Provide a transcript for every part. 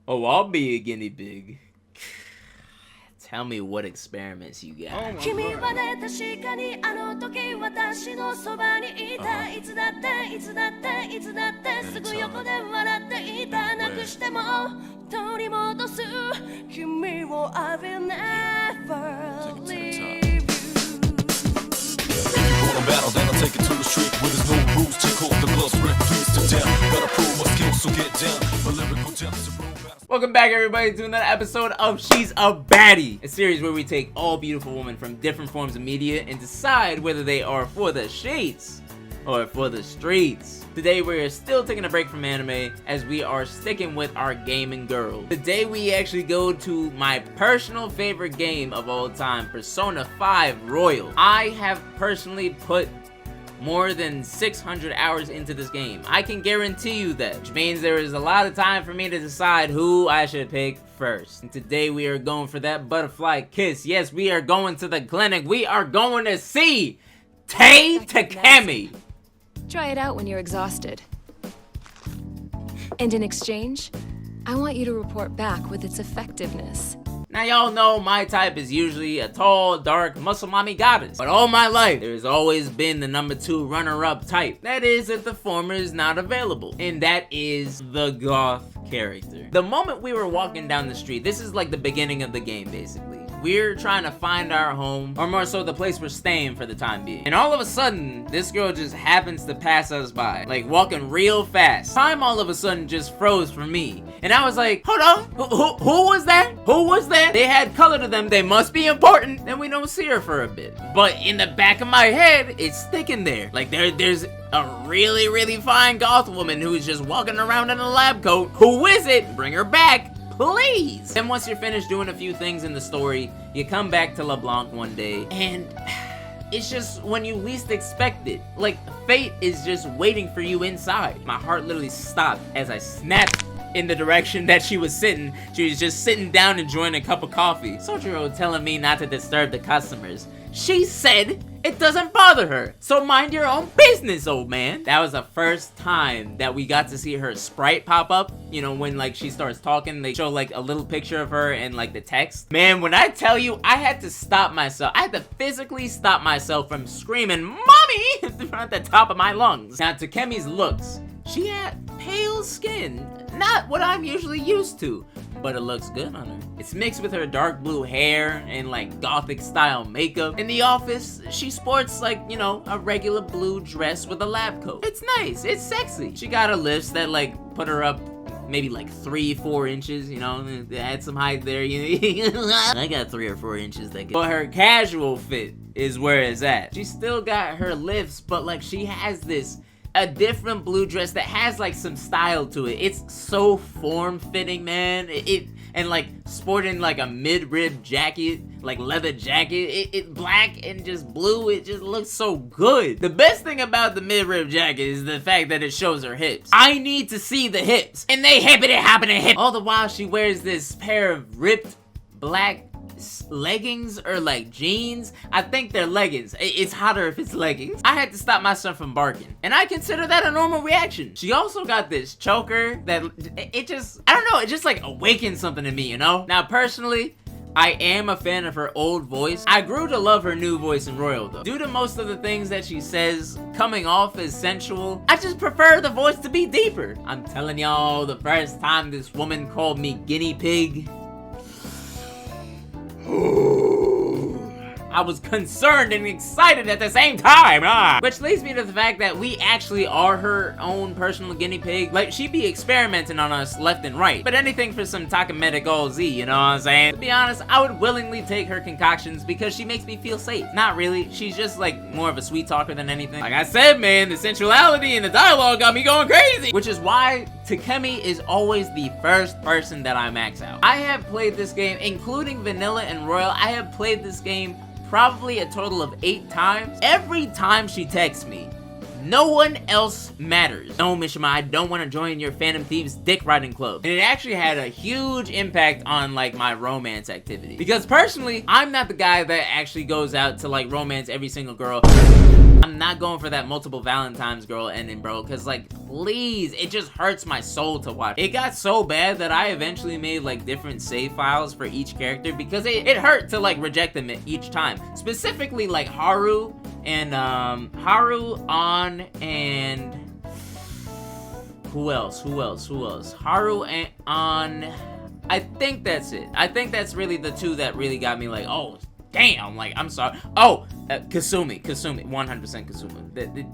Oh, I'll be a guinea pig. Tell me what experiments you got. Oh, 君はね確かにあの時私のそばにいたいつだっていつだっていつだってすぐ横で笑っていたなくしても取り戻す君を I will never leave you Battle, then I'll take it to the street where there's no rules. Take off the gloves, refuse to down. Gotta prove my skills, so get down. My lyrical talents are pro battles. Welcome back, everybody, to another episode of She's a Baddie, a series where we take all beautiful women from different forms of media and decide whether they are for the sheets or for the streets. Today we are still taking a break from anime as we are sticking with our gaming girls. Today we actually go to my personal favorite game of all time, Persona 5 Royal. I have personally put more than 600 hours into this game. I can guarantee you that, which means there is a lot of time for me to decide who I should pick first. And today we are going for that butterfly kiss. Yes, we are going to the clinic. We are going to see Tae Takemi. Try it out when you're exhausted. And in exchange, I want you to report back with its effectiveness. Now y'all know my type is usually a tall, dark, muscle mommy goddess. But all my life, there's always been the number 2 runner-up type. That is if the former is not available. And that is the goth character. The moment we were walking down the street, this is like the beginning of the game basically. We're trying to find our home, or more so the place we're staying for the time being. And all of a sudden, this girl just happens to pass us by, like walking real fast. Time all of a sudden just froze for me. And I was like, hold on, who was that? Who was that? They had color to them, they must be important. Then we don't see her for a bit. But in the back of my head, it's sticking there. Like there's a really fine goth woman who's just walking around in a lab coat. Who is it? Bring her back. Please! Then once you're finished doing a few things in the story, you come back to LeBlanc one day, and it's just when you least expect it. Like, fate is just waiting for you inside. My heart literally stopped as I snapped in the direction that she was sitting. She was just sitting down enjoying a cup of coffee. Sojiro telling me not to disturb the customers. She said it doesn't bother her, so mind your own business, old man. That was the first time that we got to see her sprite pop up. You know, when like she starts talking, they show like a little picture of her and like the text. Man, when I tell you, I had to stop myself. I had to physically stop myself from screaming, "Mommy!" at the top of my lungs. Now, Takemi's looks. She had pale skin, not what I'm usually used to, but it looks good on her. It's mixed with her dark blue hair and like gothic style makeup. In the office, she sports like, you know, a regular blue dress with a lab coat. It's nice, it's sexy. She got a lift that like put her up maybe like 3-4 inches, you know, they had some height there. I got 3 or 4 inches that good. But her casual fit is where it's at. She still got her lifts, but like she has a different blue dress that has like some style to it. It's so form-fitting, man. And like sporting like a mid-rib jacket, like leather jacket. It black and just blue. It just looks so good. The best thing about the mid-rib jacket is the fact that it shows her hips. I need to see the hips, and they hippity-hoppity hip. All the while she wears this pair of ripped black leggings or like jeans. I think they're leggings. It's hotter if it's leggings. I had to stop myself from barking, and I consider that a normal reaction. She also got this choker that it just, I don't know, it just like awakens something in me, you know? Now personally, I am a fan of her old voice. I grew to love her new voice in Royal though. Due to most of the things that she says coming off as sensual, I just prefer the voice to be deeper. I'm telling y'all, the first time this woman called me guinea pig, I was concerned and excited at the same time. Which leads me to the fact that we actually are her own personal guinea pig. Like, she be experimenting on us left and right. But anything for some Takamedic all Z, you know what I'm saying? To be honest, I would willingly take her concoctions because she makes me feel safe. Not really. She's just like more of a sweet talker than anything. Like I said, man, the sensuality and the dialogue got me going crazy. Which is why Takemi is always the first person that I max out. I have played this game, including Vanilla and Royal. I have played this game probably a total of 8 times. Every time she texts me, no one else matters. No, Mishima, I don't want to join your Phantom Thieves dick riding club. And it actually had a huge impact on like my romance activity. Because personally, I'm not the guy that actually goes out to like romance every single girl. I'm not going for that multiple Valentine's girl ending, bro, because, like, please, it just hurts my soul to watch. It got so bad that I eventually made, like, different save files for each character because it hurt to, like, reject them each time. Specifically, like, Haru and, An, and... Who else? Haru and An... I think that's it. I think that's really the two that really got me like, oh, damn, like, I'm sorry. Oh, Kasumi, 100% Kasumi.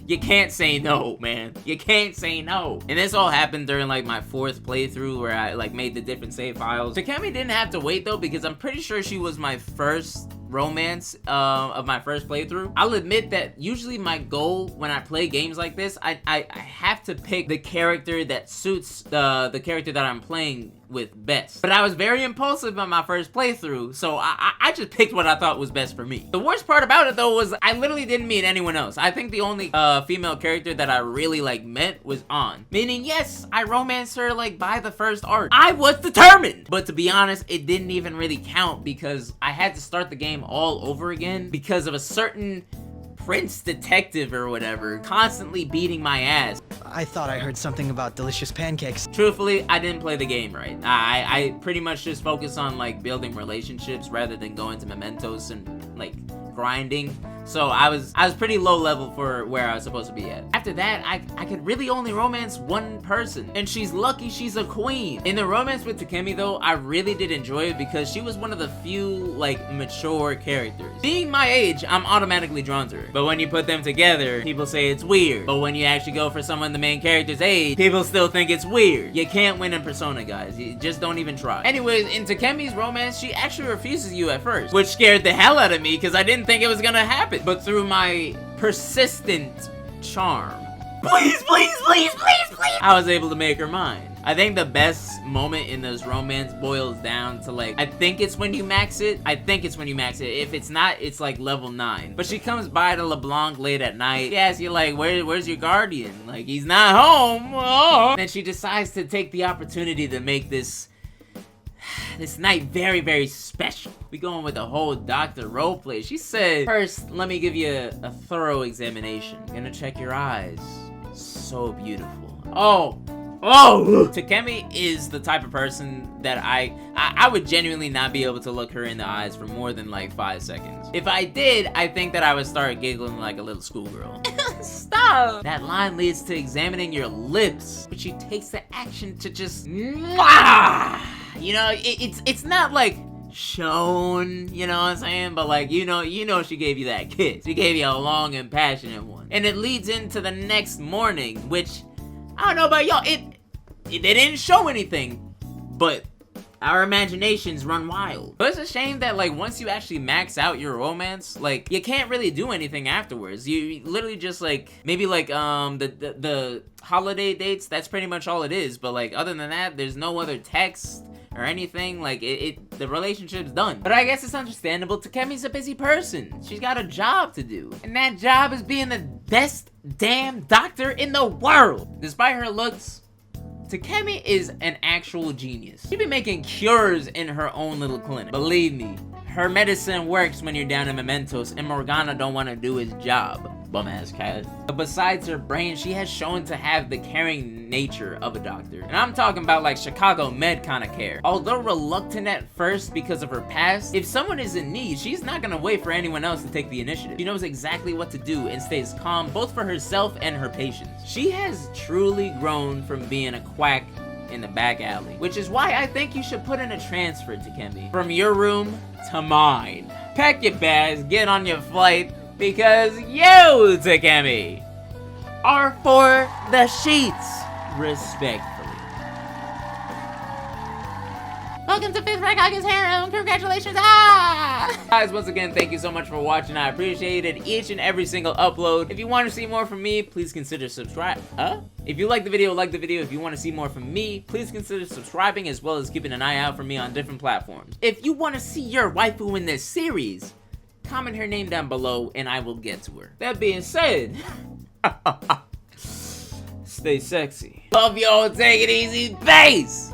You can't say no, man. You can't say no. And this all happened during, like, my 4th playthrough where I, like, made the different save files. Takemi didn't have to wait, though, because I'm pretty sure she was my first romance of my first playthrough. I'll admit that usually my goal when I play games like this, I have to pick the character that suits the character that I'm playing with best. But I was very impulsive on my first playthrough, so I just picked what I thought was best for me. The worst part about it, though, was I literally didn't meet anyone else. I think the only female character that I really, like, met was An. Meaning, yes, I romanced her, like, by the first arc. I was determined! But to be honest, it didn't even really count because I had to start the game all over again because of a certain Prince Detective or whatever constantly beating my ass. I thought I heard something about delicious pancakes. Truthfully, I didn't play the game right. I pretty much just focused on, like, building relationships rather than going to mementos and, like, grinding. So I was pretty low level for where I was supposed to be at. After that, I could really only romance one person, and she's lucky she's a queen. In the romance with Takemi, though, I really did enjoy it because she was one of the few, like, mature characters. Being my age, I'm automatically drawn to her. But when you put them together, people say it's weird. But when you actually go for someone the main character's age, people still think it's weird. You can't win in Persona, guys. You just don't even try. Anyways, in Takemi's romance, she actually refuses you at first, which scared the hell out of me because I didn't think it was gonna happen. But through my persistent charm, please, I was able to make her mine. I think the best moment in this romance boils down to, like, I think it's when you max it. If it's not, it's like level 9. But she comes by to LeBlanc late at night. She asks you, like, where's your guardian? Like, he's not home. Oh. Then she decides to take the opportunity to make this night very, very special. We going with the whole doctor roleplay. She said, first, let me give you a thorough examination. Gonna check your eyes. So beautiful. Oh! Takemi is the type of person that I would genuinely not be able to look her in the eyes for more than, like, 5 seconds. If I did, I think that I would start giggling like a little schoolgirl. Stop! That line leads to examining your lips, but she takes the action to just mwah! You know, it's not like shown, you know what I'm saying? But, like, you know she gave you that kiss. She gave you a long and passionate one. And it leads into the next morning, which, I don't know about y'all, they didn't show anything, but our imaginations run wild. But it's a shame that, like, once you actually max out your romance, like, you can't really do anything afterwards. You literally just, like, maybe, like, the holiday dates, that's pretty much all it is. But, like, other than that, there's no other text or anything. Like, the relationship's done. But I guess it's understandable. Takemi's a busy person. She's got a job to do. And that job is being the best damn doctor in the world. Despite her looks, Takemi is an actual genius. She be making cures in her own little clinic. Believe me, her medicine works when you're down in mementos and Morgana don't want to do his job. Bum-ass cat. But besides her brain, she has shown to have the caring nature of a doctor. And I'm talking about, like, Chicago Med kind of care. Although reluctant at first because of her past, if someone is in need, she's not gonna wait for anyone else to take the initiative. She knows exactly what to do and stays calm both for herself and her patients. She has truly grown from being a quack in the back alley, which is why I think you should put in a transfer, Takemi. From your room to mine. Pack your bags, get on your flight, because you, Takemi, are for the sheets, respectfully. Welcome to Fifth Rakage's harem. Congratulations. Guys, once again, thank you so much for watching. I appreciate it each and every single upload. If you want to see more from me, please consider subscribe. If you like the video, like the video. If you want to see more from me, please consider subscribing as well as keeping an eye out for me on different platforms. If you want to see your waifu in this series, comment her name down below and I will get to her. That being said, stay sexy. Love y'all, take it easy, peace!